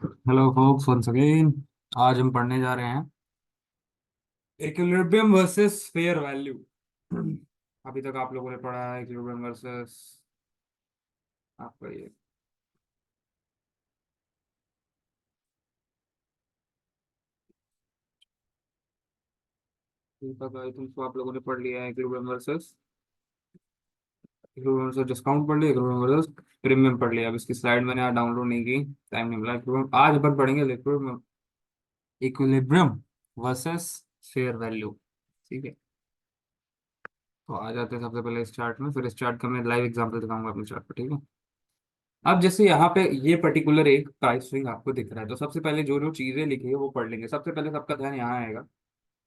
Hello focus, once again. आज हम पढ़ने जा रहे हैं इक्विलिब्रियम वर्सेस फेयर वैल्यू। अभी तक आप लोगों ने पढ़ा है इक्विलिब्रियम वर्सेस आपका ये तक आई थिंक तो आप लोगों ने पढ़ लिया है इक्विलिब्रियम वर्सेस डिस्काउंट पढ़ लिया, इक्विलिब्रियम वर्सेस प्रीमियम पढ़ लिया। अब इसकी स्लाइड मैंने आज डाउनलोड नहीं की, टाइम नहीं मिला। आज अपन पढ़ेंगे इक्विलिब्रियम वर्सेस फेयर वैल्यू। ठीक है, तो आ जाते हैं सबसे पहले इस चार्ट में, फिर इस चार्ट का मैं लाइव एग्जांपल दिखाऊंगा अपने चार्ट पर। ठीक है, अब जैसे यहाँ पे ये पर्टिकुलर एक प्राइस स्विंग आपको दिख रहा है, तो सबसे पहले जो जो चीजें लिखी है वो पढ़ लेंगे। सबसे पहले सबका ध्यान यहाँ आएगा।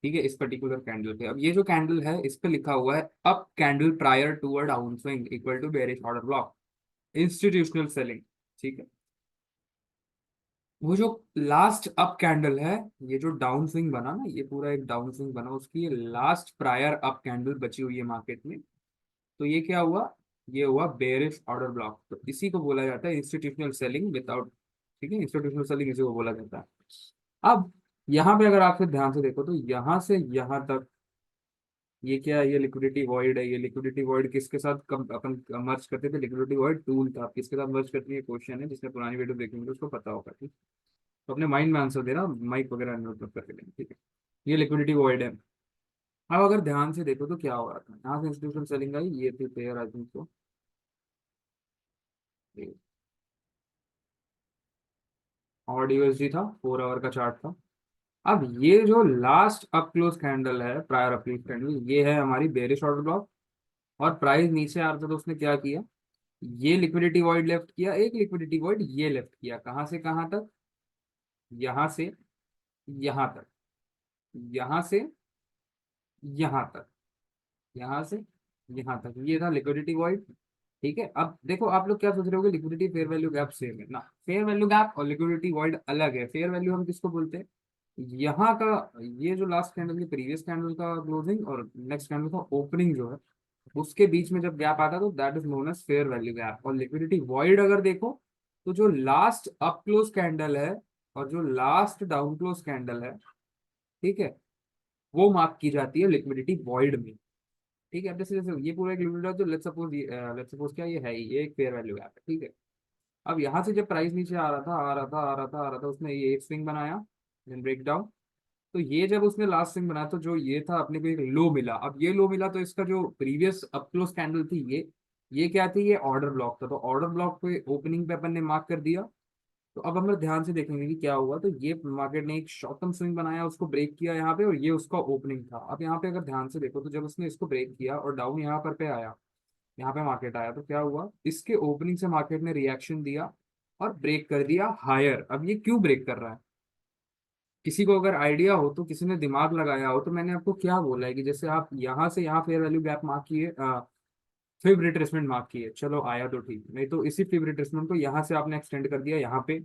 ठीक है, इस पर्टिकुलर कैंडल पे, अब ये जो कैंडल है इस पे लिखा हुआ है up candle prior to a down swing equal to bearish order block, institutional selling. ठीक है, वो जो लास्ट अप कैंडल है, ये जो डाउन स्विंग बना ना, ये पूरा एक डाउन स्विंग बना, उसकी ये लास्ट प्रायर अप कैंडल बची हुई है मार्केट में। तो ये क्या हुआ? ये हुआ बेरिश ऑर्डर ब्लॉक। तो इसी को बोला जाता है इंस्टीट्यूशनल सेलिंग विदाउट। ठीक है, इंस्टीट्यूशनल सेलिंग इसी को बोला जाता है। अब यहाँ पे अगर आप ध्यान से देखो तो यहाँ से यहाँ तक ये क्या है? ये लिक्विडिटी वॉइड है। ये लिक्विडिटी वॉइड किसके साथ अपन मर्ज करते थे? लिक्विडिटी वॉइड टूल था। आप किसके साथ मर्ज करते हैं? क्वेश्चन है, जिसने पुरानी वीडियो देखी होगी उसको पता होगा। ठीक, तो अपने माइंड में आंसर देना, माइक वगैरह नोट मत करके देना। ठीक है, ये लिक्विडिटी वॉइड है। अब अगर ध्यान से देखो तो क्या हो रहा था, यहाँ से इंस्टीट्यूशनल सेलिंग आई, ये थी पेयर आई थिंक तो और यूएसडी था, 4 आवर का चार्ट था। अब ये जो लास्ट अप क्लोज कैंडल है, प्रायर अप क्लोज कैंडल, ये है हमारी बेरिश ऑर्डर ब्लॉक। और प्राइस नीचे आ रहा था तो उसने क्या किया? ये लिक्विडिटी वॉइड लेफ्ट किया, एक लिक्विडिटी वॉइड ये लेफ्ट किया। कहां से कहां तक? यहां से यहां तक, यहां से यहां तक, यहां से यहां तक, ये था लिक्विडिटी वॉइड। ठीक है, अब देखो आप लोग क्या सोच रहे होगे, liquidity fair value gap same है ना? फेयर वैल्यू गैप और लिक्विडिटी वॉइड अलग है। फेयर वैल्यू हम किसको बोलते हैं? यहाँ का, ये जो लास्ट कैंडल की प्रीवियस कैंडल का क्लोजिंग और नेक्स्ट कैंडल का ओपनिंग जो है, उसके बीच में जब गैप आता है तो that is known as fair value gap. और लिक्विडिटी वॉइड अगर देखो तो जो लास्ट अप क्लोज कैंडल है और जो लास्ट डाउन क्लोज कैंडल है, ठीक है, वो मार्क की जाती है लिक्विडिटी वॉइड में। ठीक है, अब जैसे जैसे ये पूरा एक लिक्विडिटी है, तो लेट्स सपोज क्या ये है, ये एक फेयर वैल्यू गैप है। ठीक है, अब यहाँ से जब प्राइस नीचे आ रहा था, आ रहा था, आ रहा था, आ रहा था, उसने ये एक स्विंग बनाया, देन ब्रेक डाउन। तो ये जब उसने लास्ट स्विंग बनाया तो जो ये था, अपने को एक लो मिला। अब ये लो मिला तो इसका जो प्रीवियस अप क्लोज कैंडल थी, ये क्या थी? ये ऑर्डर ब्लॉक था। तो ऑर्डर ब्लॉक पे ओपनिंग पे अपन ने मार्क कर दिया। तो अब हम लोग ध्यान से देखेंगे कि क्या हुआ। तो ये मार्केट ने एक शॉर्ट टर्म स्विंग बनाया, उसको ब्रेक किया यहाँ पे, और ये उसका ओपनिंग था। अब यहाँ पे अगर ध्यान से देखो तो जब उसने इसको ब्रेक किया और डाउन यहाँ पर पे आया, यहाँ पे मार्केट आया, तो क्या हुआ? इसके ओपनिंग से मार्केट ने रिएक्शन दिया और ब्रेक कर दिया हायर। अब ये क्यों ब्रेक कर रहा है? किसी को अगर आइडिया हो, तो किसी ने दिमाग लगाया हो, तो मैंने आपको क्या बोला है कि जैसे आप यहाँ से यहाँ फेयर वैल्यू गैप मार्क किए, फिब रिट्रेसमेंट मार्क किए, चलो आया तो ठीक, नहीं तो इसी फिब रिट्रेसमेंट को यहाँ से आपने एक्सटेंड कर दिया, यहाँ पे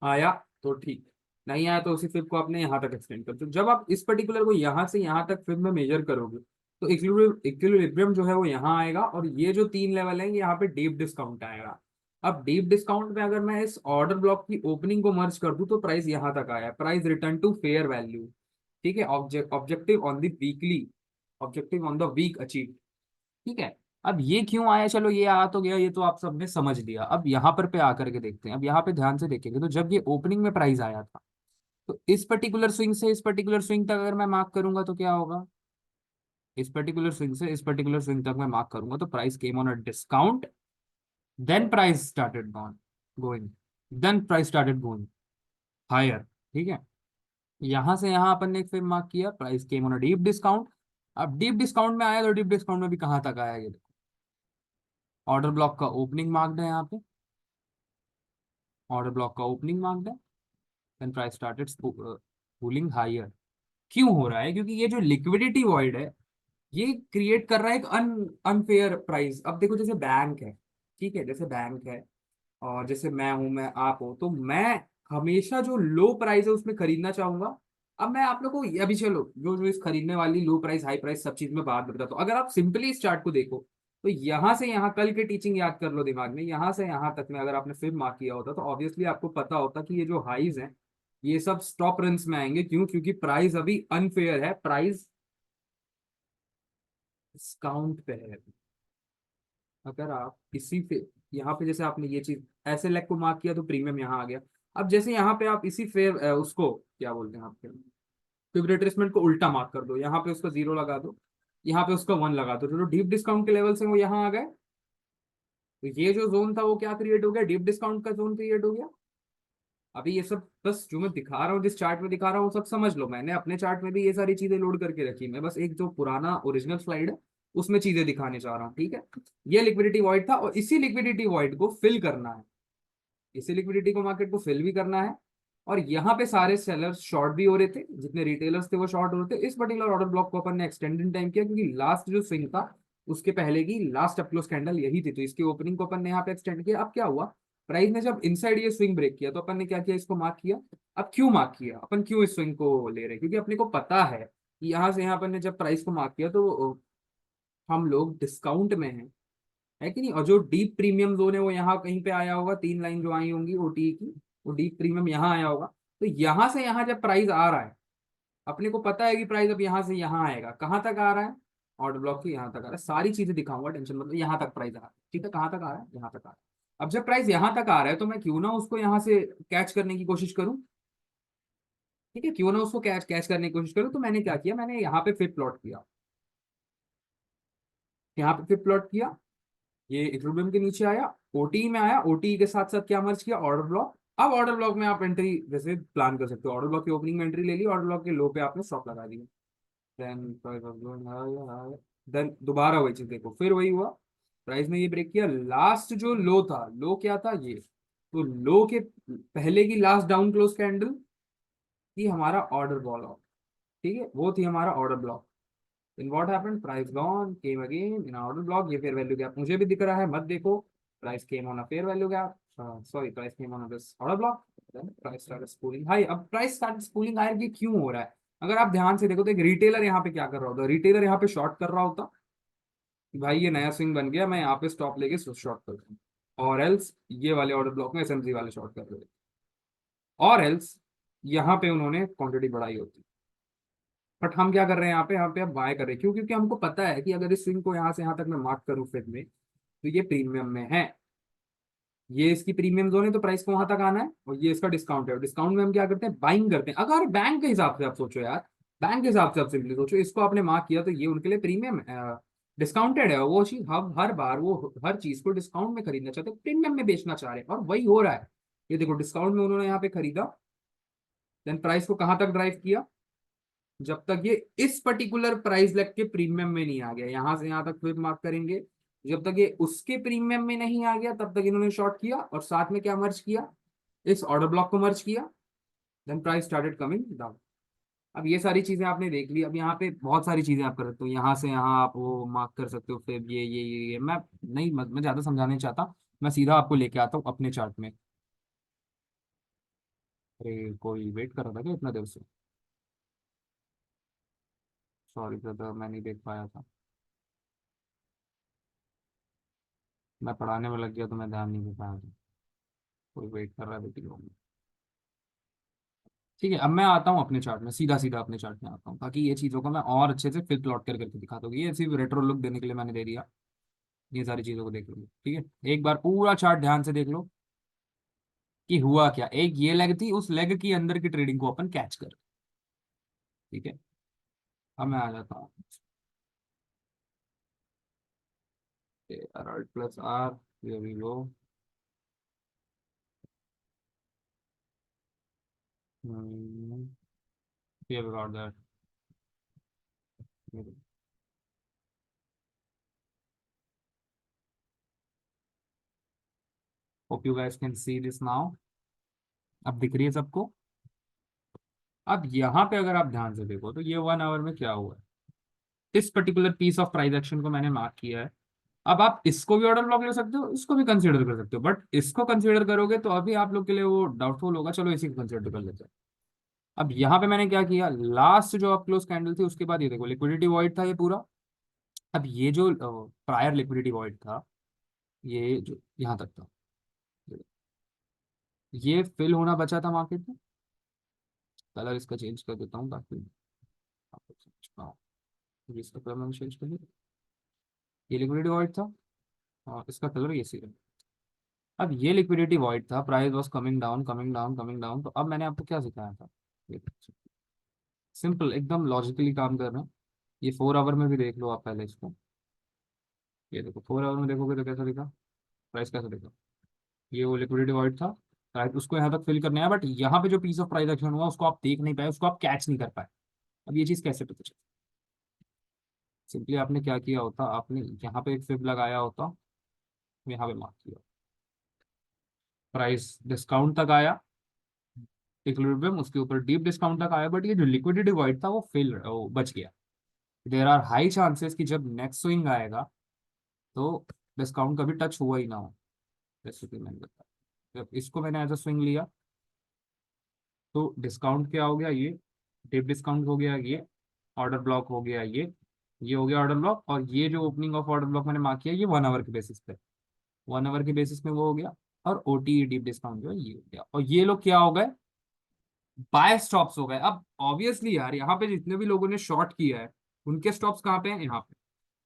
आया तो ठीक, नहीं आया तो उसी फिब को आपने यहाँ तक एक्सटेंड कर। तो जब आप इस पर्टिकुलर को यहाँ से यहाँ तक फिब में मेजर करोगे, तो इक्विलिब्रियम जो है वो यहाँ आएगा, और ये जो तीन लेवल है यहाँ पे डीप डिस्काउंट आएगा। अब डीप डिस्काउंट में अगर मैं इस ऑर्डर ब्लॉक की ओपनिंग को मर्ज कर दूं तो प्राइस यहाँ तक आया, price return to fair value. ठीक है, objective on the weekly, objective on the week achieve. ठीक है, अब ये क्यों आया, चलो ये आ तो गया, ये तो आप सबने समझ लिया। अब यहाँ पर पे आकर के देखते हैं। अब यहाँ पे ध्यान से देखेंगे तो जब ये ओपनिंग में प्राइस आया था, तो इस पर्टिकुलर स्विंग से इस पर्टिकुलर स्विंग तक अगर मैं मार्क करूंगा तो क्या होगा? इस पर्टिकुलर स्विंग से इस पर्टिकुलर स्विंग तक मैं मार्क करूंगा तो price came on a discount, then price started going, then price started going higher. ठीक है, यहां से यहां अपन ने एक फिर मार्क किया, price came on a deep discount. अब डीप डिस्काउंट में आया तो डीप डिस्काउंट में भी कहां तक आया? ये देखो, ऑर्डर ब्लॉक का ओपनिंग मार्क्ड है यहाँ पे, ऑर्डर ब्लॉक का ओपनिंग मार्क्ड है, then price started cooling higher. क्यों हो रहा है? क्योंकि ये जो लिक्विडिटी वॉइड है, ये क्रिएट कर रहा है एक अनफेयर प्राइस। अब देखो, जैसे बैंक है, ठीक है, जैसे बैंक है, और जैसे मैं हूं, मैं आप हो, तो मैं हमेशा जो लो प्राइस है उसमें खरीदना चाहूंगा। अब मैं आप लोग को अभी, चलो जो जो इस खरीदने वाली लो प्राइस हाई प्राइस सब चीज में बात बताता हूँ। अगर आप सिंपली इस चार्ट को देखो, तो यहाँ से यहाँ कल के टीचिंग याद कर लो दिमाग में, यहाँ से यहाँ तक में अगर आपने फिर मार्क किया होता तो ऑब्वियसली आपको पता होता कि ये जो हाईज हैं ये सब स्टॉप रन्स में आएंगे। क्यों? क्योंकि प्राइस अभी अनफेयर है, प्राइस डिस्काउंट पे है। अगर आप इसी पे यहाँ पे जैसे आपने ये चीज ऐसे लेग को मार्क किया तो प्रीमियम यहाँ आ गया। अब जैसे यहाँ पे आप इसी फेयर उसको क्या बोलते हैं आपके क्विक रिट्रेसमेंट को उल्टा मार्क कर दो, यहाँ पे उसका 0 लगा दो, यहाँ पे उसका 1 लगा दो, तो जो डीप डिस्काउंट के लेवल से वो यहाँ आ गए। तो ये जो जोन था वो क्या क्रिएट हो गया? डीप डिस्काउंट का जोन क्रिएट हो गया। अभी ये सब बस जो मैं दिखा रहा हूँ, जिस चार्ट में दिखा रहा हूँ सब समझ लो, मैंने अपने चार्ट में भी ये सारी चीजें लोड करके रखी, मैं बस एक जो पुराना ओरिजिनल स्लाइड है उसमें चीजें दिखाने चाह रहा हूँ। ठीक है, ये लिक्विडिटी वॉइड था और इसी लिक्विडिटी वॉइड को फिल करना है, इसी लिक्विडिटी को मार्केट को फिल भी करना है। और यहाँ पे सारे सेलर्स शॉर्ट भी हो रहे थे, जितने रिटेलर्स थे वो शॉर्ट हो रहे थे। इस पर्टिकुलर ऑर्डर ब्लॉक को अपन ने एक्सटेंडेड टाइम किया क्योंकि लास्ट जो स्विंग था उसके पहले की लास्ट अप क्लोज कैंडल यही थी, तो इसकी ओपनिंग को अपन ने यहाँ पे एक्सटेंड किया। अब क्या हुआ, प्राइस ने जब इनसाइड ये स्विंग ब्रेक किया तो अपन ने क्या किया, इसको मार्क किया। अब क्यों मार्क किया, अपन क्यों इस स्विंग को ले रहे हैं? क्योंकि अपने को पता है कि यहाँ से यहाँ अपन ने जब प्राइस को मार्क किया तो हम लोग डिस्काउंट में हैं, है कि नहीं। और जो डीप प्रीमियम जोन है वो यहाँ कहीं पे आया होगा, 3 लाइन जो आई होंगी ओटीई की, वो डीप प्रीमियम यहाँ आया होगा। तो यहाँ से यहाँ जब प्राइस आ रहा है, अपने को पता है कि प्राइस अब यहाँ से यहाँ आएगा, कहाँ तक आ रहा है, ऑर्डर ब्लॉक के यहाँ तक आ रहा है। सारी चीजें दिखाऊंगा, टेंशन मतलब यहाँ तक प्राइस आ रहा है। ठीक है, कहाँ तक आ रहा है? यहाँ तक आ रहा है। अब जब प्राइस यहाँ तक आ रहा है तो मैं क्यों ना उसको यहाँ से कैच करने की कोशिश करूँ। ठीक है, क्यों ना उसको कैच कैच करने की कोशिश करूँ। तो मैंने क्या किया, मैंने यहाँ पे फिर प्लॉट किया, यहाँ पे फिर प्लॉट किया, ये इक्विलिब्रियम के नीचे आया, ओटी में आया, ओटी के साथ साथ क्या मर्ज किया, ऑर्डर ब्लॉक। अब ऑर्डर ब्लॉक में आप एंट्री जैसे प्लान कर सकते हो, ऑर्डर ब्लॉक की ओपनिंग में एंट्री ले ली, ऑर्डर ब्लॉक के लो पे आपने स्टॉप लगा दिया। देन दोबारा वही चीज देखो, फिर वही हुआ, प्राइस ने ये ब्रेक किया, लास्ट जो लो था, लो क्या था ये, तो लो के पहले की लास्ट डाउन क्लोज कैंडल थी हमारा ऑर्डर ब्लॉक। ठीक है, वो थी हमारा order block. then what happened, price gone came again in order block, ये fair value gap मुझे भी दिख रहा है, मत देखो। price came on a fair value gap, sorry price came on a this order block, then price started spooling high। अब price started spooling high, ये क्यों हो रहा है? अगर आप ध्यान से देखो तो एक रिटेलर यहाँ पे क्या कर रहा होता, रिटेलर यहाँ पे शॉर्ट कर रहा होता कि भाई ये नया स्विंग बन गया, मैं यहाँ पे स्टॉप लेके शॉर्ट कर दूँ, और एल्स ये वाले ऑर्डर ब्लॉक में एसएमसी वाले शॉर्ट कर रहे थे, और एल्स यहाँ पे उन्होंने क्वांटिटी बढ़ाई होती। बट हम क्या कर रहे हैं यहाँ पे हम बाय कर रहे हैं, क्यों? क्योंकि हमको पता है कि अगर इस स्विंग को यहाँ से यहाँ तक मैं मार्क करूँ फिर में तो ये प्रीमियम में है, ये इसकी प्रीमियम जोन है, तो प्राइस को वहां तक आना है। और ये इसका डिस्काउंट है, डिस्काउंट में हम क्या करते हैं, बाइंग करते हैं। अगर बैंक के हिसाब से आप सोचो यार, बैंक के हिसाब से आप सिंपली सोचो, इसको आपने मार्क किया तो ये उनके लिए प्रीमियम डिस्काउंटेड है, वो चीज हम हर बार वो हर चीज को डिस्काउंट में खरीदना चाहते हैं, प्रीमियम में बेचना चाह रहे हैं, और वही हो रहा है। ये देखो डिस्काउंट में उन्होंने यहाँ पे खरीदा, देन प्राइस को कहाँ तक ड्राइव किया, जब तक ये इस पर्टिकुलर प्राइस लेग के प्रीमियम में नहीं आ गया, यहां से यहां तक फिर मार्क करेंगे, जब तक ये उसके प्रीमियम में नहीं आ गया तब तक इन्होंने शॉर्ट किया, और साथ में क्या मर्ज किया, इस ऑर्डर ब्लॉक को मर्ज किया, then price started coming down. अब ये सारी चीजें आपने देख ली, अब यहाँ पे बहुत सारी चीजें आप कर सकते हो, यहाँ से यहाँ आप वो मार्क कर सकते हो, फिर ये मैं नहीं मैं ज्यादा समझाना नहीं चाहता, मैं सीधा आपको लेके आता हूँ अपने चार्ट में। अरे कोई वेट कर रहा था क्या इतना देर से? सॉरी ब्रदर, मैं नहीं देख पाया था, मैं पढ़ाने में लग गया तो मैं ध्यान नहीं दे पाया था, कोई वेट कर रहा है बेटी लोग। ठीक है, अब मैं आता हूँ अपने चार्ट में, सीधा सीधा अपने चार्ट में आता हूँ, ताकि ये चीज़ों को मैं और अच्छे से फिर प्लॉट कर करके दिखा दूंगी, ये सिर्फ रेट्रो लुक देने के लिए मैंने दे दिया। ये सारी चीज़ों को देख लो, ठीक है, एक बार पूरा चार्ट ध्यान से देख लो कि हुआ क्या। एक ये लेग थी, उस लेग की अंदर की ट्रेडिंग को अपन कैच कर, ठीक है। अब मैं आ जाता हूँ, आर प्लस आर, ये भी लो, ये बिगाड़ that. Hope you guys can see this now, अब दिख रही है सबको? अब यहाँ पे अगर आप ध्यान से देखो तो ये 1 आवर में क्या हुआ है, इस particular piece of price action को मैंने मार्क किया है। अब आप इसको भी ऑर्डर ब्लॉक ले सकते हो, इसको भी कंसीडर कर सकते हो, बट इसको कंसीडर करोगे तो अभी आप लोग के लिए वो डाउटफुल होगा, चलो इसी को कंसीडर कर लेते हैं। अब यहाँ पे मैंने क्या किया, लास्ट जो अप क्लोज कैंडल थी उसके बाद ये देखो लिक्विडिटी वॉइड था ये पूरा, अब ये जो प्रायर लिक्विडिटी वॉइड था, ये जो यहाँ तक था, ये फिल होना बचा था मार्केट में। कलर इसका चेंज कर देता हूँ ताकि आप लोग समझ पाओ। इसका कलर मैंने चेंज कर दिया, ये लिक्विडिटी वॉइड था और इसका कलर ये सी है। अब ये लिक्विडिटी वॉइड था, price was coming down coming down coming down. तो अब मैंने आपको क्या सिखाया था, सिंपल एकदम लॉजिकली काम कर रहे हैं। ये 4 आवर में भी देख लो आप पहले इसको। ये देखो 4 आवर में देखोगे तो कैसा दिखा, प्राइस कैसा दिखा। ये वो लिक्विडिटी वॉइड था, प्राइस उसको यहाँ तक फिल करने आया, बट यहाँ पे जो पीस ऑफ प्राइस एक्शन हुआ उसको आप देख नहीं पाए, उसको आप कैच नहीं कर पाए। अब ये चीज कैसे पता चली, सिंपली आपने क्या किया होता, आपने यहाँ पे एक फिब लगाया होता, यहाँ पे मार्क किया, प्राइस डिस्काउंट तक आया इक्विलिब्रियम, उसके ऊपर डीप डिस्काउंट तक आया, बट ये जो लिक्विडिटी वॉइड था वो बच गया। देर आर हाई चांसेस कि जब नेक्स्ट स्विंग आएगा तो डिस्काउंट कभी टच हुआ ही ना हो। जैसे कि मैंने बताया, जब इसको मैंने एज अ स्विंग लिया तो डिस्काउंट क्या हो गया, ये डीप डिस्काउंट हो गया, ये ऑर्डर ब्लॉक हो गया, ये हो गया ऑर्डर ब्लॉक, और ये जो ओपनिंग ऑफ ऑर्डर ब्लॉक मैंने मार्क किया ये 1 आवर के बेसिस पे, 1 आवर के बेसिस में वो हो गया। और ओटी डीप डिस्काउंट जो है ये हो गया, और ये लोग क्या हो गए, बाय स्टॉप्स हो गए। अब ऑब्वियसली यार यहाँ पे जितने भी लोगों ने शॉर्ट किया है उनके स्टॉप्स कहाँ पे हैं, यहाँ पे।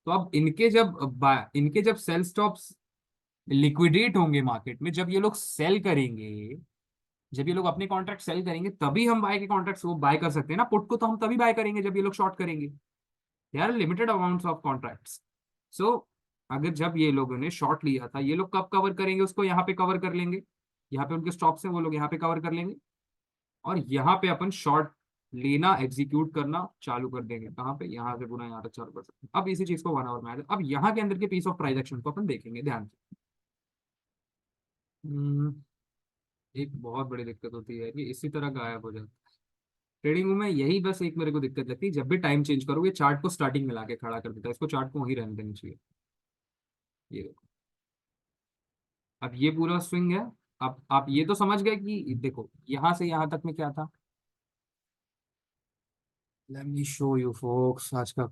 तो अब इनके जब सेल स्टॉप्स लिक्विडेट होंगे मार्केट में, जब ये लोग सेल करेंगे, जब ये लोग अपने कॉन्ट्रैक्ट सेल करेंगे तभी हम बाय के कॉन्ट्रैक्ट्स वो बाय कर सकते हैं ना। पुट को तो हम तभी बाय करेंगे जब ये लोग शॉर्ट करेंगे। यार लिमिटेड अमाउंट्स ऑफ कॉन्ट्रैक्ट्स। सो अगर जब ये लोगों ने शॉर्ट लिया था, ये लोग कब कवर करेंगे उसको, यहाँ पे कवर कर लेंगे, यहाँ पे उनके स्टॉप्स हैं वो लोग यहाँ पे कवर कर लेंगे, और यहाँ पे अपन शॉर्ट लेना एग्जीक्यूट करना चालू कर देंगे। कहाँ पे, यहाँ से पुनः यहाँ तक चालू कर सकते हैं। अब इसी चीज को 1 आवर में आ जाए। अब यहाँ के अंदर के पीस ऑफ प्राइस एक्शन को अपन देखेंगे ध्यान से। हम्म, एक बहुत बड़ी दिक्कत होती है कि इसी तरह गायब हो जाता है ट्रेडिंग में। यही बस एक मेरे को दिक्कत लगती है, जब भी टाइम चेंज करोगे चार्ट को स्टार्टिंग में लाके खड़ा कर देता है, इसको चार्ट को वहीं रहने देना चाहिए। ये देखो, अब ये पूरा स्विंग है। अब आप ये तो समझ गए कि देखो यहाँ से यहाँ तक में क्या था। Let me show you focus, आज का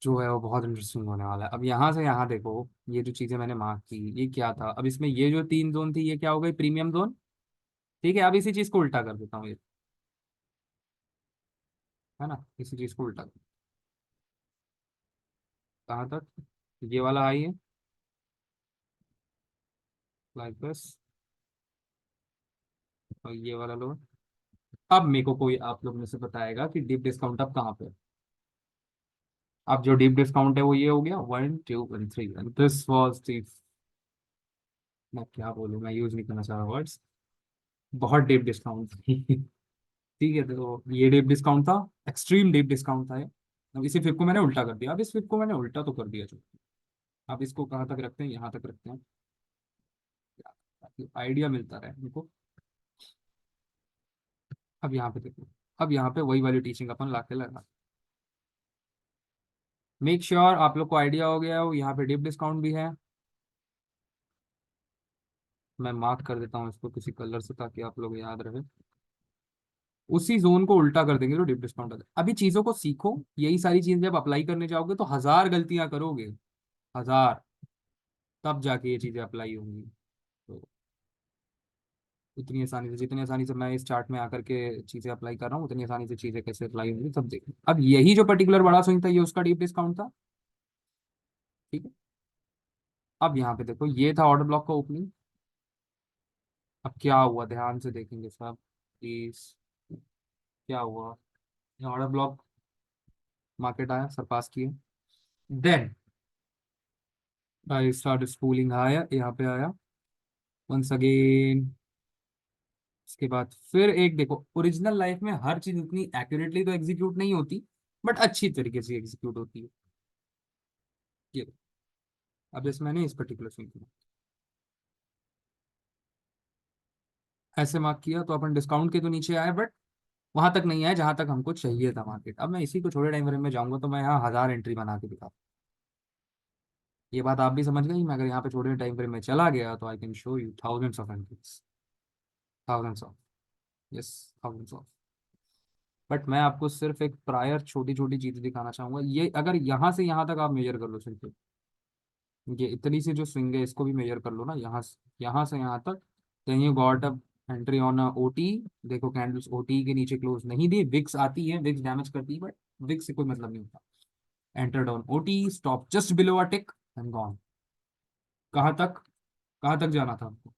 जो है वो बहुत इंटरेस्टिंग होने वाला है। अब यहाँ से यहाँ देखो, ये जो चीजें मैंने मार्क की ये क्या था, अब इसमें ये जो 3 जोन थी ये क्या हो गई, प्रीमियम जोन। ठीक है, अब इसी चीज को उल्टा कर देता हूँ, ये है ना, इसी चीज को उल्टा कहाँ तक, ये वाला हाई है लाइक दिस, और ये वाला लो। अब मेरे को कोई आप लोग में से बताएगा कि डीप डिस्काउंट अब कहाँ पे है। अब जो डीप डिस्काउंट है वो ये हो गया 1 2 3, दिस वाज दी, मैं क्या बोलूँ, मैं यूज नहीं करना चाह रहा वर्ड्स, बहुत डीप डिस्काउंट ठीक है, तो ये डीप डिस्काउंट था, एक्सट्रीम डीप डिस्काउंट था ये। अब इसी फ्लिप को मैंने उल्टा कर दिया, अब इस फ्लिप को मैंने उल्टा तो कर दिया जो। अब इसको कहाँ तक रखते हैं, यहाँ तक रखते हैं, ताकि आइडिया मिलता रहे हमको। अब यहाँ पे देखो, अब यहाँ पे वही वाली टीचिंग अपन ला के लगा, मेक श्योर आप लोग को आइडिया हो गया हो, यहाँ पे डीप डिस्काउंट भी है। मैं मार्क कर देता हूँ इसको किसी कलर से ताकि आप लोग याद रहे। उसी जोन को उल्टा कर देंगे तो डीप डिस्काउंट आ जाए। अभी चीजों को सीखो, यही सारी चीजें जब अप्लाई करने जाओगे तो 1000 गलतियां करोगे, 1000, तब जाके ये चीजें अप्लाई होंगी। तो इतनी आसानी से, जितनी आसानी से मैं इस चार्ट में आकर के चीजें अप्लाई कर रहा हूँ, उतनी आसानी से चीजें कैसे अप्लाई होंगी सब देखो। अब यही जो पर्टिकुलर बड़ा स्विंग था ये उसका डीप डिस्काउंट था। ठीक है, अब यहाँ पे देखो ये था ऑर्डर ब्लॉक का ओपनिंग। अब क्या हुआ ध्यान से देखेंगे सब प्लीज, क्या हुआ, ऑर्डर ब्लॉक मार्केट आया, सरपास किए, देन आई स्टार्ट स्कूलिंग आया, यहाँ पे आया वंस अगेन। इसके बाद फिर एक देखो, ओरिजिनल लाइफ में हर चीज इतनी एक्यूरेटली तो एग्जीक्यूट नहीं होती, बट अच्छी तरीके से एग्जीक्यूट होती है। ये अब जैसे मैंने इस पर्टिकुलर स्विंग को ऐसे मार्क किया तो अपन डिस्काउंट के तो नीचे आए, बट वहां तक नहीं आए जहां तक हमको चाहिए था मार्केट। अब मैं इसी को थोड़े टाइम फ्रेम में जाऊंगा तो मैं यहाँ 1000 एंट्री बना के दिखा, ये बात आप भी समझ गई। मैं अगर यहाँ पे छोटे टाइम फ्रेम में चला गया तो I can show you thousands of entries, thousands of, yes thousands of. But मैं आपको सिर्फ एक प्रायर छोटी छोटी चीजें दिखाना चाहूंगा। ये अगर यहाँ से यहाँ तक आप मेजर कर लो सिर्फ, ये इतनी सी जो स्विंग है इसको भी मेजर कर लो ना, यहाँ से यहाँ तक, then you got a entry on a OT. देखो कैंडल्स ओटी के नीचे क्लोज नहीं दी, विक्स आती है, विक्स डैमेज करती है, बट विक्स से कोई मतलब नहीं होता। Entered on OT, stop just below a tick and gone. कहाँ तक, कहाँ तक जाना था आपको?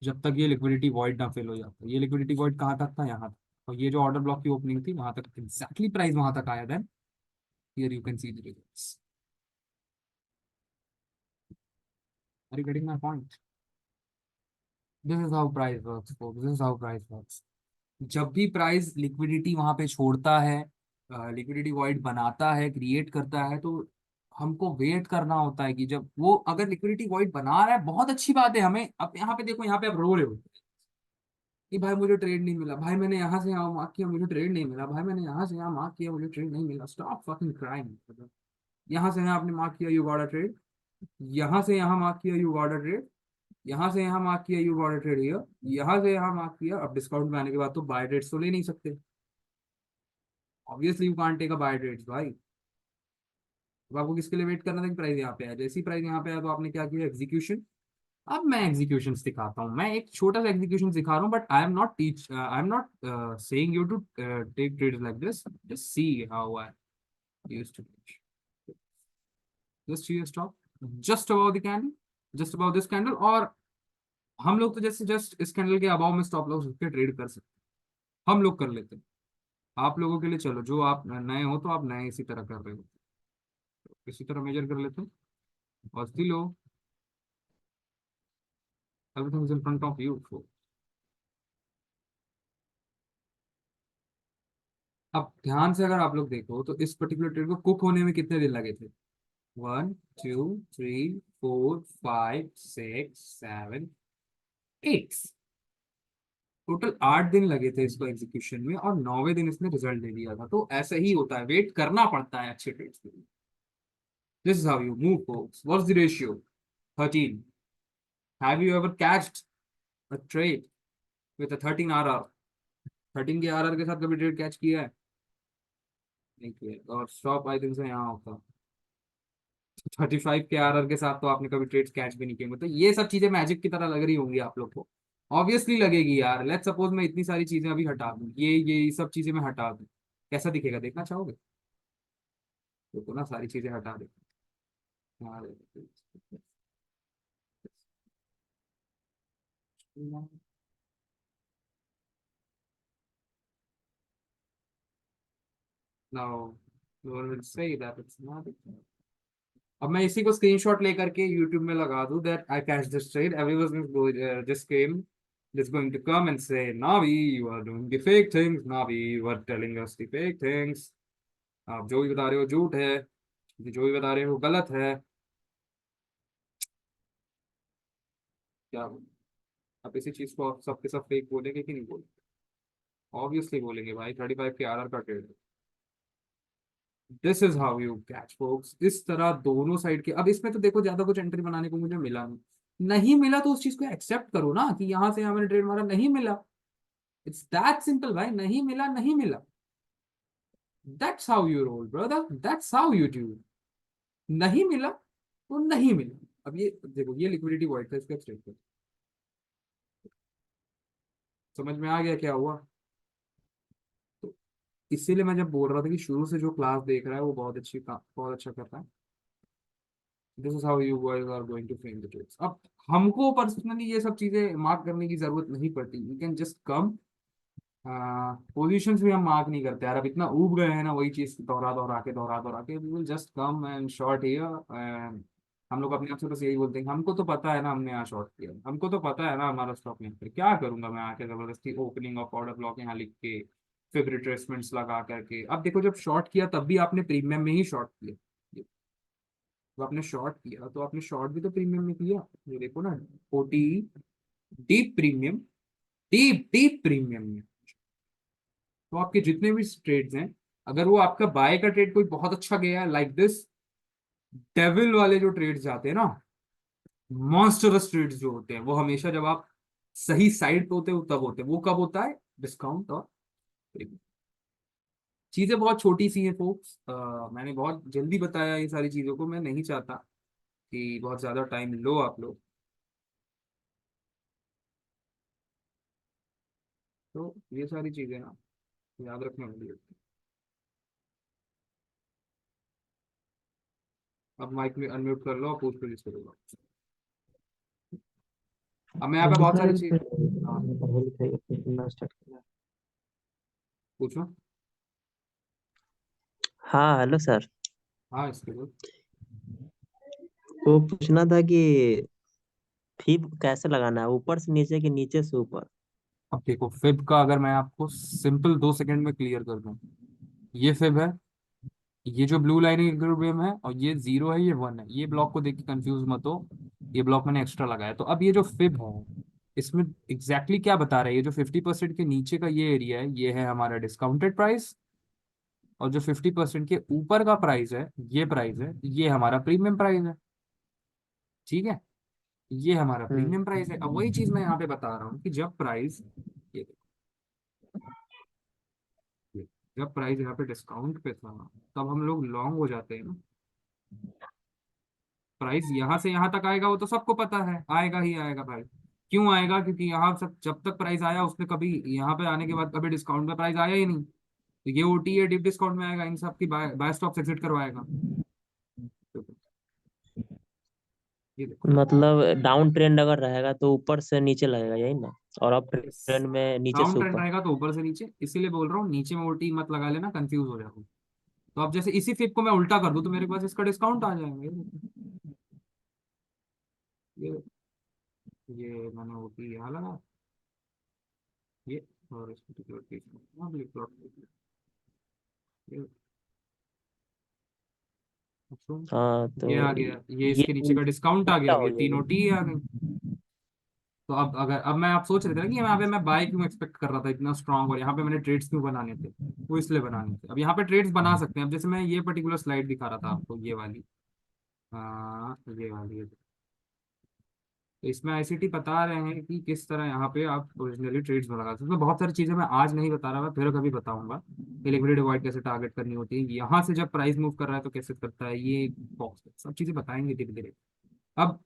जब तक ये लिक्विडिटी वॉइड ना फेल हो जाता। ये लिक्विडिटी वॉइड कहाँ तक था? यहाँ तक। और ये जो ऑर्डर ब्लॉक की ओपनिंग थी वहां तक एग्जैक्टली प्राइस वहां तक आया। Then here you can see the results. Are you getting my point? This is how price works, this is how price works. जब भी प्राइस लिक्विडिटी वहां पे छोड़ता है, लिक्विडिटी वॉइड बनाता है, क्रिएट करता है, तो हमको वेट करना होता है कि जब वो अगर लिक्विडिटी वॉइड बना रहा है, बहुत अच्छी बात है। हमें अब यहाँ पे देखो, यहाँ पे आप रो रहे हो कि भाई मुझे ट्रेड नहीं मिला, भाई मैंने यहाँ से यहाँ मार्क किया मुझे ट्रेड नहीं मिला, भाई मैंने यहाँ से यहाँ मार्क किया मुझे ट्रेड नहीं मिला। Stop fucking crime. यहाँ से यहाँ आपने मार्क किया, यू गॉट अ ट्रेड। यहाँ से यहाँ मार्क किया, यू गॉट अ ट्रेड। यहाँ से यहाँ मार्क किया, you got a trade here. यहाँ से यहाँ मार्क किया। अब डिस्काउंट में आने के बाद तो बाय ट्रेड्स तो ले नहीं सकते। Obviously you can't take a buy trades भाई। अब आपको किसके लिए वेट करना था कि प्राइस यहाँ पे आया? जैसी प्राइस यहाँ पे आया तो आपने क्या किया? एग्जीक्यूशन। अब मैं एग्जीक्यूशन दिखाता हूँ, मैं एक छोटा सा एग्जीक्यूशन दिखा रहा हूँ, but I am not saying you to take trades like this. Just see how I used to. Just see stop just about the candle, just about this candle. और हम लोग तो जैसे जस्ट इस कैंडल के अबाव में stop loss के trade कर सकते हैं, हम लोग कर लेते हैं। आप लोगों के लिए चलो, जो आप नए हो तो आप नए इसी तरह कर रहे हो, इसी तरह मेजर कर लेते हैं। और still low, everything is in front of you. अब ध्यान से अगर आप लोग देखो तो इस पर्टिकुलर ट्रेड को कुक होने में कितने दिन लगे थे? 1 2 3 4 5 6 7 8। टोटल 8 दिन लगे थे इसको एग्जीक्यूशन में, और 9वें दिन इसने रिजल्ट दे दिया था। तो ऐसे ही होता है, वेट करना पड़ता है अच्छे ट्रेड्स के लिए। This is how you move folks. What's the ratio? 13। Have you ever catched a trade with a 13 RR? 13 के आरआर के साथ कभी ट्रेड कैच किया है? नहीं किया है। और स्टॉप आई थिंक से यहाँ होता। 35 के आरआर के साथ तो आपने कभी ट्रेड कैच भी नहीं किए। मतलब ये सब चीजें मैजिक की तरह लग रही होंगी आप लोग को। ऑब्वियसली लगेगी यार। लेट्स सपोज मैं इतनी सारी चीजें अभी हटा दूं, ये सब चीजें मैं हटा दूं, कैसा दिखेगा देखना चाहोगे? तो ना सारी चीजें हटा दे। Now you will say that it's not. अब मैं इसी को स्क्रीनशॉट लेकर के यूट्यूब में लगा दूं that I catch this trade, everyone just came just going to come and say, Navi, you are doing the fake things. Navi, you are telling us the fake things. आप जो भी बता रहे हो झूठ है, जो भी बता रहे हो गलत है। क्या आप इसी चीज को आप सबके सब फेक बोलेंगे कि नहीं बोलेंगे? ऑब्वियसली बोलेंगे भाई, 35 के आरआर का trade. This is how you catch folks. इस तरह दोनों साइड के। अब इसमें तो देखो ज्यादा कुछ एंट्री बनाने को मुझे मिला नहीं। नहीं मिला तो उस चीज को एक्सेप्ट करो ना कि यहाँ से यहाँ मैंने ट्रेड मारा, नहीं मिला। इट्स दैट सिंपल भाई, नहीं मिला नहीं मिला। That's how you roll brother, that's how you do. नहीं मिला तो नहीं मिला। अब ये देखो, ये लिक्विडिटी वॉइड था, इसका स्टेटमेंट समझ में आ गया क्या हुआ? तो इसीलिए मैं जब बोल रहा था कि शुरू से जो क्लास देख रहा है वो बहुत अच्छा कर रहा है। This is how you guys are going to frame the trades. अब हमको पर्सनली ये सब चीजें मार्क करने की जरूरत नहीं पड़ती, you can just come. Positions भी हम मार्क नहीं करते यार, अब इतना ऊब गए हैं ना वही चीज दोहरा दोहरा के we will just come and short here and. हम लोग अपने आप से बस यही बोलते हैं, हमको तो पता है ना हमने यहाँ शॉर्ट किया, हमको तो पता है ना हमारा स्टॉप यहाँ पे। क्या करूंगा मैं आके जबरदस्ती ओपनिंग ऑफ ऑर्डर ब्लॉक यहाँ लिख के, फिर रिट्रेसमेंट्स लगा करके। अब देखो जब शॉर्ट किया तब भी आपने प्रीमियम में ही शॉर्ट किया। तो आपने शॉर्ट किया तो आपने शॉर्ट भी तो प्रीमियम में किया। ये देखो ना, OT deep premium, deep deep premium में। तो आपके जितने भी ट्रेड्स हैं, अगर वो आपका बाय का ट्रेड कोई बहुत अच्छा गया है लाइक दिस, डेविल वाले जो ट्रेड्स जाते हैं ना, मॉन्स्टरस ट्रेड्स जो होते हैं, वो हमेशा जब आप सही साइड पे होते हो तब होते हैं। वो कब होता है? डिस्काउंट और प्रीमियम। चीजें बहुत छोटी सी हैं फोक्स, मैंने बहुत जल्दी बताया ये सारी चीजों को, मैं नहीं चाहता कि बहुत ज्यादा टाइम लो आप लोग। तो ये सारी चीजें ना याद रखने वाली होती हैं। अब माइक में अनम्यूट कर लो और पूछ प्लीज करूँगा। अब मैं यहाँ पे आप बहुत दिखा सारी रहे चीज। थे हाँ पढ़ाई लिखाई अपनी करना स्टार्ट किया। पूछो। हाँ हेलो सर। हाँ इसके लिए। वो पूछना था कि फी कैसे लगाना है, ऊपर से नीचे कि नीचे से ऊपर। अब देखो फिब का अगर मैं आपको सिंपल 2 सेकंड में क्लियर कर दूं, ये फिब है, ये जो ब्लू लाइन इक्विलिब्रियम है, और ये 0 है, ये 1 है। ये ब्लॉक को देख के कंफ्यूज मत हो, ये ब्लॉक मैंने एक्स्ट्रा लगाया। तो अब ये जो फिब है, इसमें एग्जैक्टली exactly क्या बता रहा है, ये जो 50% के नीचे का ये एरिया है, ये है हमारा डिस्काउंटेड प्राइस। और जो 50% के ऊपर का प्राइस है, ये हमारा प्रीमियम प्राइस है। ठीक है, ये हमारा हम्म। प्रीमियम प्राइस है। अब वही चीज मैं यहाँ पे बता रहा हूँ कि जब प्राइस, जब प्राइस यहाँ पे डिस्काउंट पे था, तब हम लोग लॉन्ग हो जाते हैं ना। प्राइस यहाँ से यहाँ तक आएगा वो तो सबको पता है, आएगा ही आएगा भाई। क्यों आएगा? क्योंकि यहाँ सब जब तक प्राइस आया उसने कभी, यहाँ पे आने के बाद कभी डिस्काउंट में प्राइस आया ही नहीं। तो ये ओटी है, डीप डिस्काउंट में आएगा, इन सब की बाय बाय स्टॉक्स एग्जिट करवाएगा। तो ये देखो, मतलब डाउन ट्रेंड अगर रहेगा तो ऊपर से नीचे लगेगा, यही ना? और अप ट्रेंड में नीचे डाउन से ट्रेंड ऊपर। रहेगा तो ऊपर से नीचे, इसीलिए बोल रहा हूँ नीचे में ओटी मत लगा लेना, कंफ्यूज हो जाओगे। तो अब जैसे इसी फिप को मैं उल्टा कर दूं तो मेरे पास इसका डिस्काउंट आ जाएगा। ये ये मैंने ओटी यहाँ लगा, ये, और इस पर्टिकुलर केस में यहाँ भी प्लॉट ये, अच्छा, हाँ ये तो आ गया, ये ये इसके नीचे का डिस्काउंट आ उल्टा गया, हो ये तीनों जाएगा। टी आ गई। तो अब अगर अब मैं आप सोच रहे थे ना कि यहाँ पे मैं बाय क्यों एक्सपेक्ट कर रहा था इतना स्ट्रांग, और यहाँ पे मैंने ट्रेड्स क्यों बनाने थे, वो इसलिए बनाने थे। अब यहाँ पे ट्रेड्स बना सकते हैं। अब जैसे मैं ये पर्टिकुलर स्लाइड दिखा रहा था आपको, ये वाली, हाँ ये वाली है। तो इसमें आईसीटी बता रहे हैं कि किस तरह यहाँ पे आप ओरिजिनली ट्रेड्स बना सकते हो। तो बहुत सारी चीजें मैं आज नहीं बता रहा, मैं फिर कभी बताऊंगा कि लिक्विडिटी डिवाइड कैसे टारगेट करनी होती है, यहाँ से जब प्राइस मूव कर रहा है तो कैसे करता है, ये बॉक्स सब चीजें बताएंगे धीरे धीरे। अब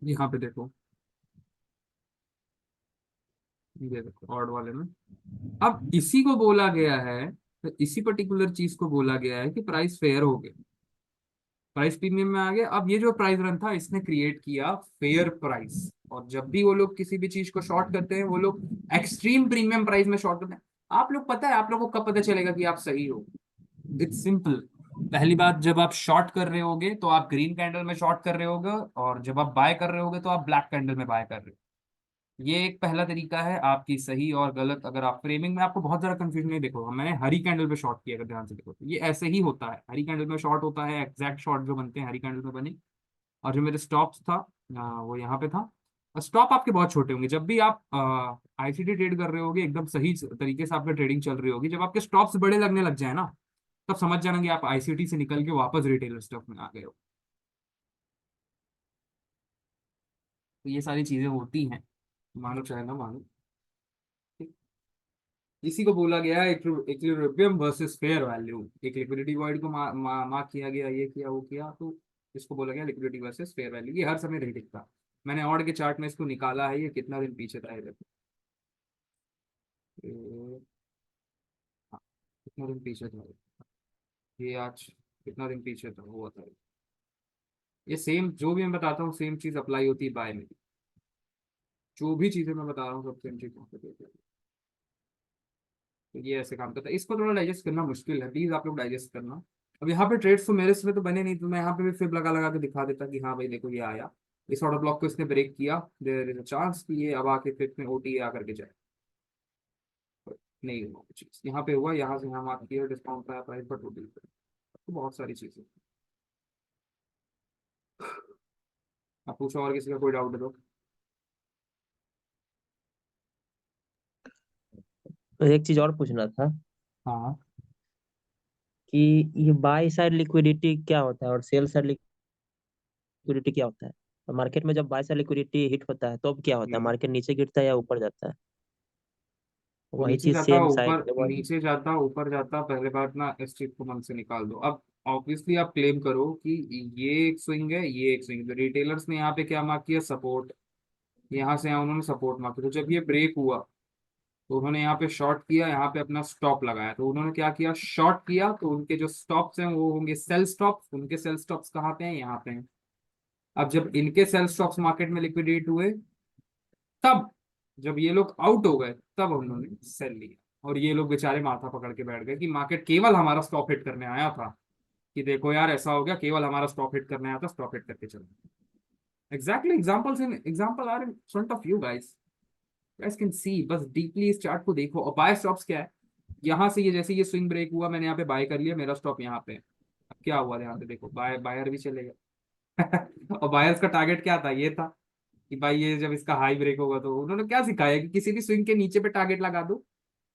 यहाँ पे देखो, ये देखो ऑड वाले में, अब इसी को बोला गया है, तो इसी पर्टिकुलर चीज को बोला गया है कि प्राइस फेयर हो गया, प्राइस प्रीमियम में आ गया। अब ये जो प्राइस रन था इसने क्रिएट किया फेयर प्राइस। और जब भी वो लोग किसी भी चीज को शॉर्ट करते हैं, वो लोग एक्सट्रीम प्रीमियम प्राइस में शॉर्ट करते हैं। आप लोग पता है, आप लोगों को कब पता चलेगा कि आप सही हो? It's simple. पहली बात, जब आप शॉर्ट कर रहे होगे तो आप ग्रीन कैंडल में शॉर्ट कर रहे होगे, और जब आप बाय कर रहे होगे तो आप ब्लैक कैंडल में बाय कर रहे हो। ये एक पहला तरीका है आपकी सही और गलत। अगर आप फ्रेमिंग में आपको बहुत ज्यादा कंफ्यूजन नहीं, देखो मैंने हरी कैंडल पे शॉर्ट किया, अगर ध्यान से देखो तो ये ऐसे ही होता है, हरी कैंडल में शॉर्ट होता है, एग्जैक्ट शॉर्ट जो बनते हैं हरी कैंडल में बने। और जो मेरे स्टॉप्स था, वो यहाँ पे था। स्टॉप आपके बहुत छोटे होंगे जब भी आप आईसीटी ट्रेड कर रहे होगे, एकदम सही तरीके से आपकी ट्रेडिंग चल रही होगी। जब आपके स्टॉप्स बड़े लगने लग जाए ना, तब समझ जाना कि आप आईसीटी से निकल के वापस रिटेलर स्टॉक में आ गए हो। तो ये सारी चीजें होती हैं, मानो चाहे ना मानो। इसी को बोला गया है इक्विलिब्रियम वर्सेस फेयर वैल्यू। एक लिक्विडिटी वॉइड को मार्क किया गया, ये किया वो किया, तो इसको बोला गया लिक्विडिटी वर्सेस फेयर वैल्यू। ये हर समय नहीं दिखता, मैंने ऑर्ड के चार्ट में इसको निकाला है, ये कितना दिन पीछे था इधर। हाँ, कितना दिन पीछे था ये आज, कितना दिन पीछे था वो बताइए। ये सेम जो भी मैं बताता हूँ सेम चीज अप्लाई होती है बाय में भी। जो भी चीजें मैं बता रहा हूँ सब सेम चीज वहाँ पे होती है। तो ये ऐसे काम करता है, इसको थोड़ा डाइजेस्ट करना मुश्किल है, प्लीज आप लोग डाइजेस्ट करना। अब यहाँ पे ट्रेड्स तो मेरे से तो बने नहीं, तो मैं यहाँ पे भी फिर लगा लगा के दिखा देता कि हाँ भाई देखो ये आया, इस ऑर्डर ब्लॉक को इसने ब्रेक किया, देयर इज अ चांस कि ये अब आके फिर में ओटी आ करके जाए। But नहीं हुआ कुछ चीज, यहाँ पे हुआ, यहाँ से यहाँ मार्क किया, डिस्काउंट पाया प्राइस बट ओटी। तो बहुत सारी चीजें। आप पूछो और किसी का कोई डाउट है तो। तो एक चीज और पूछना था हाँ, कि ये बाई साइड लिक्विडिटी क्या होता है और सेल साइड लिक्विडिटी क्या होता है? तो मार्केट में जब बाई साइड लिक्विडिटी हिट होता है तो अब क्या होता है, हम्म, मार्केट नीचे गिरता है या ऊपर जाता है? वो वही नीचे चीज जाता सेम साइड ऊपर, पे वही। नीचे जाता ऊपर जाता, पहले बात ना इस चीज को मन से निकाल दो। अब ऑब्वियसली आप क्लेम करो कि ये एक स्विंग है, ये एक स्विंग है। रिटेलर्स ने यहाँ पे क्या मार्क किया, सपोर्ट। यहाँ से यहाँ उन्होंने सपोर्ट मार्क किया। तो जब ये ब्रेक हुआ तो उन्होंने यहाँ पे शॉर्ट किया, यहाँ पे अपना स्टॉप लगाया। तो उन्होंने क्या किया, शॉर्ट किया। तो उनके जो स्टॉप्स हैं वो होंगे सेल स्टॉप्स। उनके सेल स्टॉप्स कहाँ पे हैं, यहाँ पे हैं। अब जब इनके सेल स्टॉप्स मार्केट में लिक्विडेट हुए, तब जब ये लोग आउट हो गए, तब उन्होंने सेल लिया। और ये लोग बेचारे माथा पकड़ के बैठ गए कि मार्केट केवल हमारा स्टॉप हिट करने आया था, कि देखो यार ऐसा हो गया, केवल हमारा स्टॉप हिट करने आया था, स्टॉप हिट करके चलो। Exactly examples in example are in front of you guys. Guys can see, बस डीपली इस चार्ट को देखो। और बाय स्टॉप्स क्या है, यहाँ से ये जैसे ये स्विंग ब्रेक हुआ, मैंने यहाँ पे बाय कर लिया, मेरा स्टॉप यहाँ पे है। अब क्या हुआ यहाँ पे देखो, बायर भी चले गए। और बायर्स का टारगेट क्या था, ये था कि भाई ये जब इसका हाई ब्रेक होगा, तो उन्होंने क्या सिखाया कि किसी भी स्विंग के नीचे पे टारगेट लगा दो,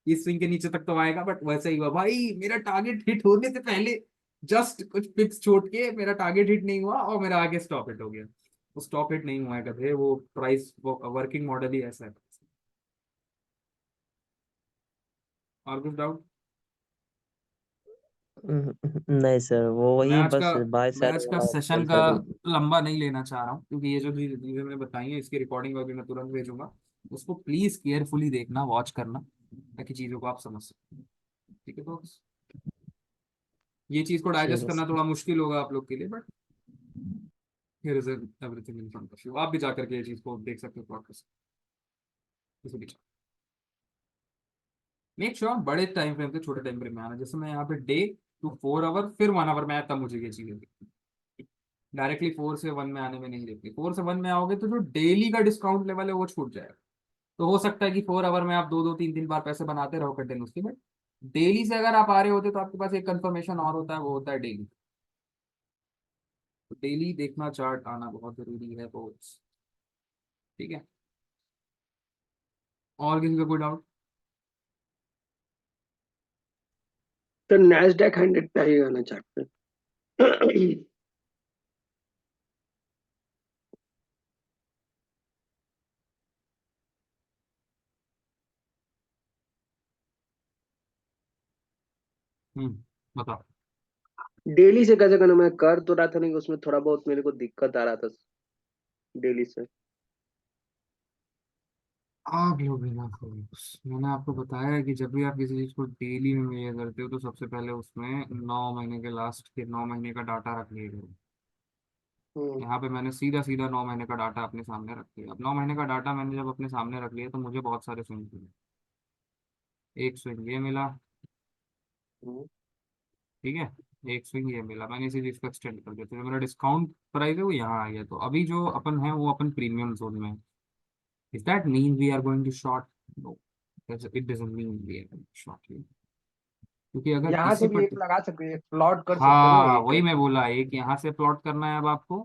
इस स्विंग के नीचे तक तो आएगा। बट वैसे ही हुआ भाई, मेरा टारगेट हिट होने से पहले जस्ट कुछ पिक्स छोड़ के मेरा टारगेट हिट नहीं हुआ, और मेरा आगे स्टॉप हिट हो गया। वो स्टॉप हिट नहीं हुआ है कभी, वो प्राइस वर्किंग मॉडल ही ऐसा है। और कुछ डाउट? नहीं सर, वो मैं वही आज का बस बाय मैं साइड आज का वाला सेशन सेल का साइड। लंबा नहीं लेना चाह रहा हूँ, क्योंकि ये जो चीजें मैंने बताई हैं इसकी रिकॉर्डिंग अभी मैं तुरंत भेजूंगा। उसको प्लीज केयरफुली देखना, वॉच करना, ताकि चीजों को आप समझ सकें। ठीक है तो ये चीज को ठीक डाइजेस्ट है करना सर। थोड़ा मुश्किल होगा आप लोग के लिए, but here is everything in front of you. आप भी जाकर के ये चीज को देख सकते हो, प्लॉट कर सकते हो किसी भी। मेक श्योर बड़े टाइम फ्रेम से छोटे टाइम फ्रेम में आना। जैसे मैं यहाँ पे डे टू 4 आवर फिर 1 आवर में आया, तब मुझे ये चीजें दिखी। डायरेक्टली 4 से 1 में आने में नहीं देखती। 4 से 1 में आओगे तो जो डेली का डिस्काउंट लेवल है वो छूट जाएगा। तो हो सकता है कि 4 आवर में आप दो दो तीन तीन बार पैसे बनाते रहो कंटिन्यूसली, बट डेली से अगर आप आ रहे होते तो आपके पास एक कंफर्मेशन और होता है, वो होता है डेली। तो डेली देखना, चार्ट आना बहुत जरूरी है तो। ठीक है, और किसी का कोई डाउट? तो नैस्डैक 100 पे ही आना चाहते हैं। बताओ। डेली से कैसे करना, मैं कर तो रहा था, नहीं उसमें थोड़ा बहुत मेरे को दिक्कत आ रहा था डेली से। आप लोग बिना फोकस, मैंने आपको बताया है कि जब भी आप किसी चीज को डेली में मेजर करते हो तो सबसे पहले उसमें 9 महीने के लास्ट के 9 महीने का डाटा रख लीजिए। हम्म। यहाँ पे मैंने सीधा सीधा 9 महीने का डाटा अपने सामने रख लिया। अब 9 महीने का डाटा मैंने जब अपने सामने रख लिया तो मुझे बहुत सारे स्विंग मिले। एक स्विंग ये मिला, हम्म। ठीक है, एक स्विंग ये मिला, मैंने इसी चीज को एक्सटेंड कर दिया। तो जो मेरा डिस्काउंट प्राइस है वो यहाँ आ गया। तो अभी जो अपन है वो अपन प्रीमियम जोन में है। Is that mean we are going to short? No, it doesn't mean we are short. क्योंकि अगर यहाँ किसी से भी पट एक लगा सकते हैं, प्लॉट कर सकते हैं ना हाँ एक। वही मैं बोला, एक यहाँ से प्लॉट करना है अब आपको।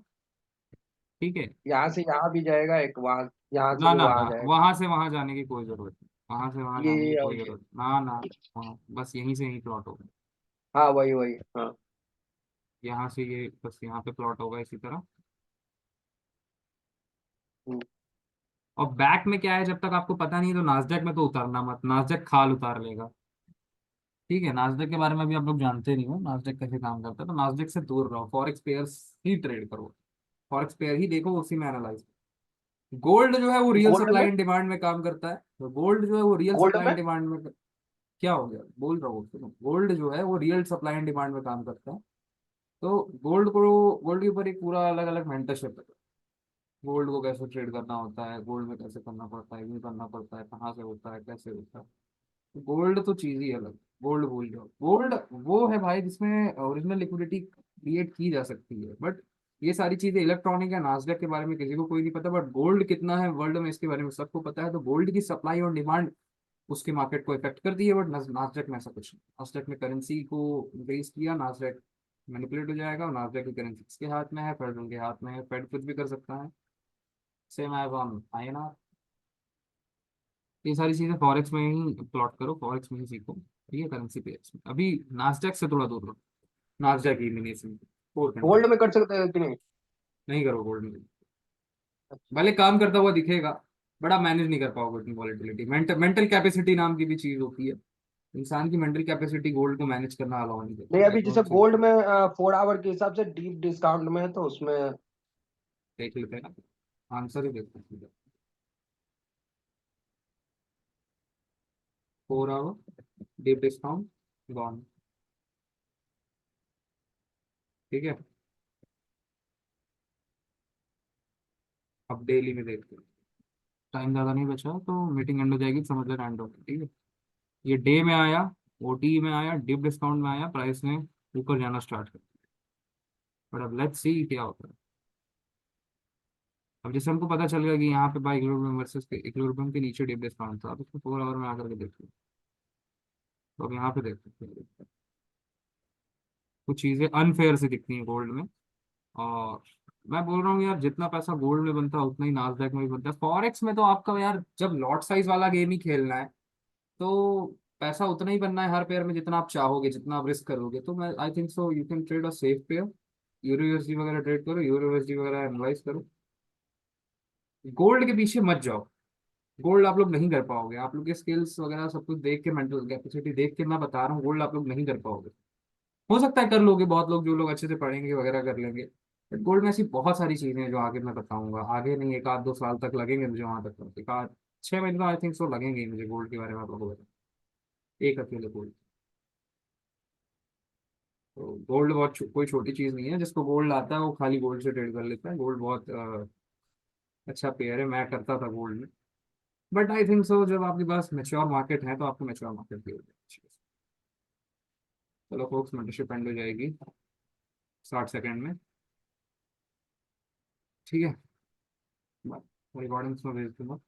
ठीक है, यहाँ से यहाँ भी जाएगा एक, वहां यहाँ से ना भी ना ना, वहां जाएगा। वहां से वहां जाने की कोई जरूरत नहीं, वहां से वहां जाने की और कोई ये। जरूरत ना ना। हाँ, बस यहीं से यहीं प्लॉट होगा। हाँ वही वही हाँ। यहाँ से ये बस यहाँ पे प्लॉट होगा इसी तरह। हम्म। और बैक में क्या है, जब तक आपको पता नहीं तो नास्डैक में तो उतारना मत, नास्डैक खाल उतार लेगा। ठीक है, नास्डैक के बारे में भी आप लोग जानते नहीं हो, नास्डैक कैसे काम करता है, तो नास्डैक से दूर रहो, फॉरेक्स पेयर्स ही ट्रेड करो। फॉरेक्स पेयर ही देखो, उसी में एनालाइज। गोल्ड जो है वो रियल गोल्ड सप्लाई में। एंड डिमांड में काम करता है। तो गोल्ड जो है वो रियल गोल्ड सप्लाई में। एंड डिमांड में, क्या हो गया बोल रहा हूँ सुनो, गोल्ड जो है वो रियल सप्लाई एंड डिमांड में काम करता है। तो गोल्ड के ऊपर एक पूरा अलग अलग मेंटरशिप है। गोल्ड को कैसे ट्रेड करना होता है, गोल्ड में कैसे करना पड़ता है, यूँ करना पड़ता है, कहाँ से होता है, कैसे होता है। गोल्ड तो चीज ही अलग। गोल्ड भूल जाओ, गोल्ड वो है भाई जिसमें ओरिजिनल लिक्विडिटी क्रिएट की जा सकती है। बट ये सारी चीजें इलेक्ट्रॉनिक है, नास्डैक के बारे में किसी को कोई नहीं पता, बट गोल्ड कितना है वर्ल्ड में इसके बारे में सबको पता है। तो गोल्ड की सप्लाई और डिमांड उसके मार्केट को इफेक्ट करती है। बट नास्डैक में ऐसा कुछ नहीं। नास्डैक में करेंसी को इंक्रीज किया, नास्डैक मैनिपुलेट हो जाएगा, और नास्डैक की करेंसी किसके हाथ में है, फेडरल के हाथ में है। फेड कुछ भी कर सकता है, सेम एज ऑन INR। ये सारी चीजें फॉरेक्स में ही प्लॉट करो, फॉरेक्स में ही सीखो। ठीक है, करेंसी पेयर्स में अभी नास्डैक से थोड़ा दूर रहो। नास्डैक ही मिनी से 4 घंटे गोल्ड में कर सकते हैं कि नहीं? नहीं करो गोल्ड में। भले काम करता हुआ दिखेगा, बट आप मैनेज नहीं कर पाओगे इतनी वॉलेटिलिटी। मेंटल कैपेसिटी नाम की भी चीज होती है, इंसान की मेंटल कैपेसिटी गोल्ड को मैनेज करना अलाउ नहीं करती, नहीं, अभी दैट जैसे वाज गोल्ड चीज। में 4 आवर के हिसाब से डीप डिस्काउंट में है, तो उसमें देख लेते हैं ना, आंसर ही देखते हैं। 4 आवर डीप डिस्काउंट गॉन। ठीक है, अब डेली में देखते हैं। टाइम ज़्यादा नहीं बचा तो मीटिंग एंड हो जाएगी, समझ लेना एंड हो गई, ठीक है। ये डे में आया, ओटी में आया, डिप डिस्काउंट में आया, प्राइस ने ऊपर जाना स्टार्ट कर। बट अब लेट्स सी क्या होता है। अब जैसे हमको पता चल गया कि यहाँ पे बाई इक्विलिब्रियम वर्सेस इक्विलिब्रियम के नीचे डिप डिस्काउंट था, अब इसको 4 आवर में आकर के देखते हैं। तो अब यहाँ पे देखते हैं, कुछ चीज़ें अनफेयर से दिखती हैं गोल्ड में। और मैं बोल रहा हूँ यार, जितना पैसा गोल्ड में बनता है उतना ही नास्डैक में भी बनता है। फॉरेक्स में तो आपका यार जब लॉट साइज वाला गेम ही खेलना है तो पैसा उतना ही बनना है हर पेयर में जितना आप चाहोगे, जितना आप रिस्क करोगे। तो मैं I think so you can trade a safe pair, euro USD वगैरह ट्रेड करो, यूरो यूएसडी वगैरह एनालाइज करो। गोल्ड के पीछे मत जाओ, गोल्ड आप लोग नहीं कर पाओगे। आप लोग के स्किल्स वगैरह सब कुछ देख के, मेंटल कैपेसिटी देख के मैं बता रहा हूँ, गोल्ड आप लोग नहीं कर पाओगे। हो सकता है कर लोगे, बहुत लोग जो लोग अच्छे से पढ़ेंगे वगैरह कर लेंगे। बट गोल्ड में ऐसी बहुत सारी चीजें हैं जो आगे मैं बताऊंगा, आगे नहीं, 1 आध 2 साल तक लगेंगे मुझे वहां तक, 1 आध 6 महीने तो आई थिंक सो लगेंगे ही मुझे गोल्ड के बारे में आप लोगों को बताने। एक अकेले गोल्ड। तो गोल्ड बहुत कोई छोटी चीज नहीं है, जिसको गोल्ड आता है वो खाली गोल्ड से ट्रेड कर लेता है। गोल्ड बहुत अच्छा पेयर है, मैं करता था गोल्ड में। बट आई थिंक सो जब आपके पास मेच्योर मार्केट है तो आपको मेच्योर मार्केट की हो जाएगी। चलो फोक्स, मेंटरशिप एंड हो जाएगी 60 सेकेंड में, ठीक है। रिकॉर्डिंग्स में भेज दूंगा।